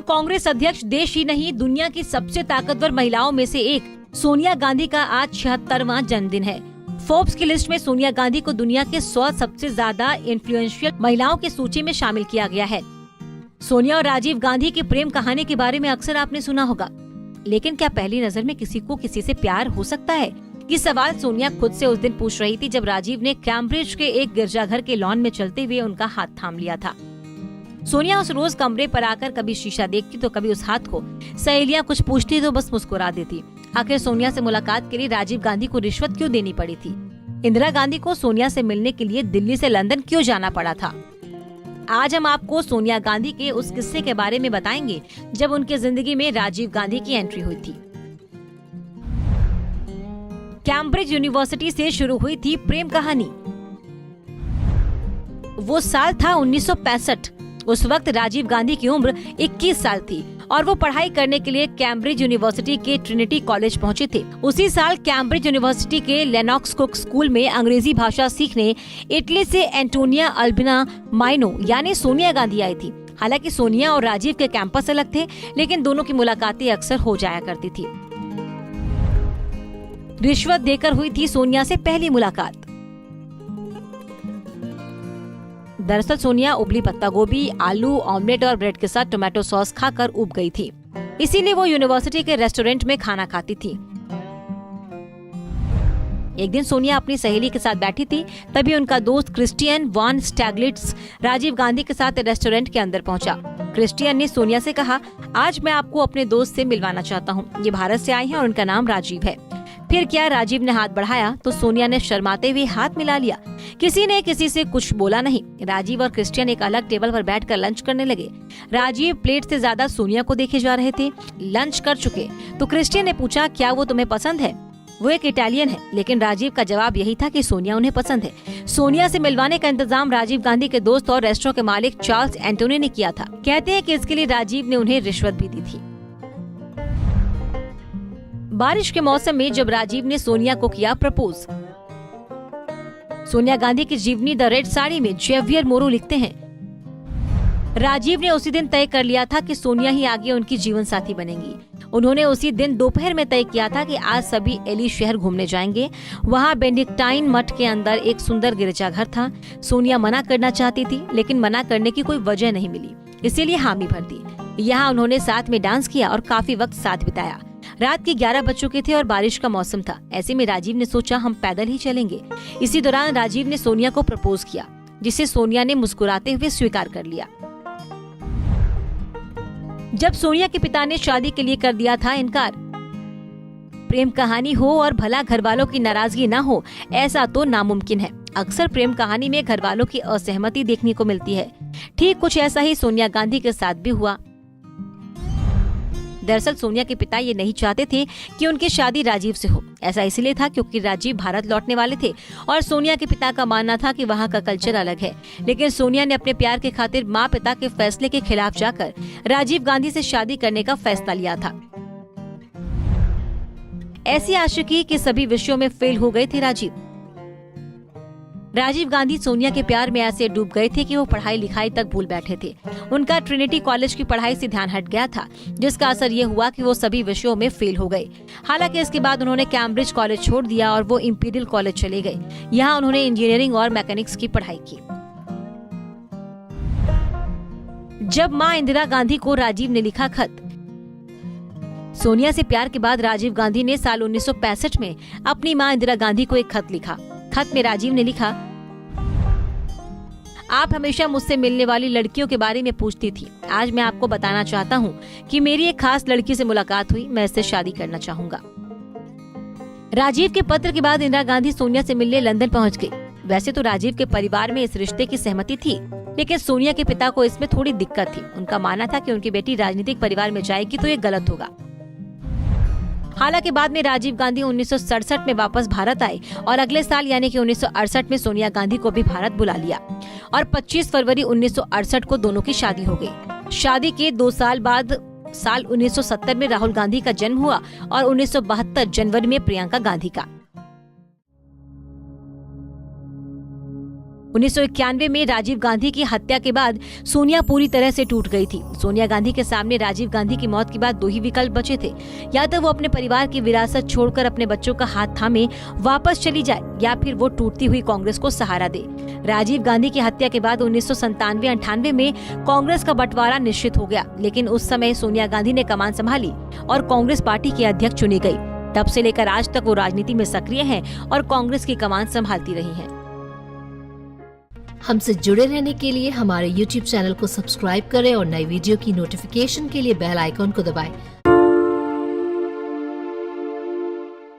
कांग्रेस अध्यक्ष देश ही नहीं दुनिया की सबसे ताकतवर महिलाओं में से एक सोनिया गांधी का आज 76वां जन्मदिन है। फोर्ब्स की लिस्ट में सोनिया गांधी को दुनिया के 100 सबसे ज्यादा इन्फ्लुएंशियल महिलाओं की सूची में शामिल किया गया है। सोनिया और राजीव गांधी की प्रेम कहानी के बारे में अक्सर आपने सुना होगा, लेकिन क्या पहली नजर में किसी को किसी से प्यार हो सकता है? ये सवाल सोनिया खुद से उस दिन पूछ रही थी जब राजीव ने कैम्ब्रिज के एक गिरजाघर के लॉन में चलते हुए उनका हाथ थाम लिया था। सोनिया उस रोज कमरे पर आकर कभी शीशा देखती तो कभी उस हाथ को सहेलियां कुछ पूछती तो बस मुस्कुरा देती। आखिर सोनिया से मुलाकात के लिए राजीव गांधी को रिश्वत क्यों देनी पड़ी थी? इंदिरा गांधी को सोनिया से मिलने के लिए दिल्ली से लंदन क्यों जाना पड़ा था? आज हम आपको सोनिया गांधी के उस किस्से के बारे में बताएंगे जब उनकी जिंदगी में राजीव गांधी की एंट्री हुई थी। कैम्ब्रिज यूनिवर्सिटी से शुरू हुई थी प्रेम कहानी। वो साल था 1965। उस वक्त राजीव गांधी की उम्र 21 साल थी और वो पढ़ाई करने के लिए कैम्ब्रिज यूनिवर्सिटी के ट्रिनिटी कॉलेज पहुंचे थे। उसी साल कैम्ब्रिज यूनिवर्सिटी के लेनॉक्स कुक स्कूल में अंग्रेजी भाषा सीखने इटली से एंटोनिया अल्बिना माइनो यानी सोनिया गांधी आई थी। हालांकि सोनिया और राजीव के कैंपस अलग थे, लेकिन दोनों की मुलाकातें अक्सर हो जाया करती थी। रिश्वत देकर हुई थी सोनिया से पहली मुलाकात। दरअसल सोनिया उबली पत्ता गोभी, आलू, ऑमलेट और ब्रेड के साथ टोमेटो सॉस खाकर उब गई थी, इसीलिए वो यूनिवर्सिटी के रेस्टोरेंट में खाना खाती थी। एक दिन सोनिया अपनी सहेली के साथ बैठी थी, तभी उनका दोस्त क्रिस्टियन वॉन स्टैग्लिट्स राजीव गांधी के साथ रेस्टोरेंट के अंदर पहुंचा। क्रिस्टियन ने सोनिया से कहा, आज मैं आपको अपने दोस्त से मिलवाना चाहता हूँ। ये भारत से आए हैं और उनका नाम राजीव है। फिर क्या राजीव ने हाथ बढ़ाया तो सोनिया ने शर्माते हुए हाथ मिला लिया। किसी ने किसी से कुछ बोला नहीं। राजीव और क्रिस्टियन एक अलग टेबल पर बैठकर लंच करने लगे। राजीव प्लेट से ज्यादा सोनिया को देखे जा रहे थे। लंच कर चुके तो क्रिस्टियन ने पूछा, क्या वो तुम्हें पसंद है? वो एक इटालियन है, लेकिन राजीव का जवाब यही था कि सोनिया उन्हें पसंद है। सोनिया से मिलवाने का इंतजाम राजीव गांधी के दोस्त और रेस्टोरेंट के मालिक चार्ल्स एंटोनी ने किया था। कहते हैं कि इसके लिए राजीव ने उन्हें रिश्वत भी दी थी। बारिश के मौसम में जब राजीव ने सोनिया को किया प्रपोज। सोनिया गांधी की जीवनी द रेड साड़ी में जेवियर मोरू लिखते हैं, राजीव ने उसी दिन तय कर लिया था कि सोनिया ही आगे उनकी जीवन साथी बनेंगी। उन्होंने उसी दिन दोपहर में तय किया था कि आज सभी एली शहर घूमने जाएंगे। वहाँ बेनेडिक्टाइन मठ के अंदर एक सुंदर गिरजाघर था। सोनिया मना करना चाहती थी, लेकिन मना करने की कोई वजह नहीं मिली, इसीलिए हामी भर दी। यहाँ उन्होंने साथ में डांस किया और काफी वक्त साथ बिताया। रात के 11 बज चुके थे और बारिश का मौसम था। ऐसे में राजीव ने सोचा, हम पैदल ही चलेंगे। इसी दौरान राजीव ने सोनिया को प्रपोज किया, जिसे सोनिया ने मुस्कुराते हुए स्वीकार कर लिया। जब सोनिया के पिता ने शादी के लिए कर दिया था इनकार। प्रेम कहानी हो और भला घर वालों की नाराजगी ना हो, ऐसा तो नामुमकिन है। अक्सर प्रेम कहानी में घर वालों की असहमति देखने को मिलती है। ठीक कुछ ऐसा ही सोनिया गांधी के साथ भी हुआ। दरअसल सोनिया के पिता ये नहीं चाहते थे कि उनकी शादी राजीव से हो। ऐसा इसलिए था क्योंकि राजीव भारत लौटने वाले थे और सोनिया के पिता का मानना था कि वहाँ का कल्चर अलग है। लेकिन सोनिया ने अपने प्यार के खातिर माँ पिता के फैसले के खिलाफ जाकर राजीव गांधी से शादी करने का फैसला लिया था। ऐसी आशिकी कि सभी विषयों में फेल हो गए थे राजीव गांधी सोनिया के प्यार में ऐसे डूब गए थे कि वो पढ़ाई लिखाई तक भूल बैठे थे। उनका ट्रिनिटी कॉलेज की पढ़ाई से ध्यान हट गया था, जिसका असर ये हुआ कि वो सभी विषयों में फेल हो गए। हालांकि इसके बाद उन्होंने कैम्ब्रिज कॉलेज छोड़ दिया और वो इंपीरियल कॉलेज चले गए। यहाँ उन्होंने इंजीनियरिंग और मैकेनिक्स की पढ़ाई की। जब माँ इंदिरा गांधी को राजीव ने लिखा खत। सोनिया से प्यार के बाद राजीव गांधी ने साल 1965 में अपनी माँ इंदिरा गांधी को एक खत लिखा। खत में राजीव ने लिखा, आप हमेशा मुझसे मिलने वाली लड़कियों के बारे में पूछती थी। आज मैं आपको बताना चाहता हूँ कि मेरी एक खास लड़की से मुलाकात हुई। मैं इससे शादी करना चाहूंगा। राजीव के पत्र के बाद इंदिरा गांधी सोनिया से मिलने लंदन पहुँच गई। वैसे तो राजीव के परिवार में इस रिश्ते की सहमति थी, लेकिन सोनिया के पिता को इसमें थोड़ी दिक्कत थी। उनका मानना था कि उनकी बेटी राजनीतिक परिवार में जाएगी तो ये गलत होगा। हालांकि बाद में राजीव गांधी 1967 में वापस भारत आए और अगले साल यानी कि 1968 में सोनिया गांधी को भी भारत बुला लिया और 25 फरवरी 1968 को दोनों की शादी हो गई। शादी के 2 साल बाद साल 1970 में राहुल गांधी का जन्म हुआ और 1972 जनवरी में प्रियंका गांधी का। 1991 में राजीव गांधी की हत्या के बाद सोनिया पूरी तरह से टूट गई थी। सोनिया गांधी के सामने राजीव गांधी की मौत के बाद दो ही विकल्प बचे थे, या तो वो अपने परिवार की विरासत छोड़कर अपने बच्चों का हाथ थामे वापस चली जाए, या फिर वो टूटती हुई कांग्रेस को सहारा दे। राजीव गांधी की हत्या के बाद 1997-98 में कांग्रेस का बंटवारा निश्चित हो गया, लेकिन उस समय सोनिया गांधी ने कमान संभाली और कांग्रेस पार्टी की अध्यक्ष चुनी गई। तब से लेकर आज तक वो राजनीति में सक्रिय हैं और कांग्रेस की कमान संभालती रही हैं। हमसे जुड़े रहने के लिए हमारे YouTube चैनल को सब्सक्राइब करें और नई वीडियो की नोटिफिकेशन के लिए बेल आइकॉन को दबाएं।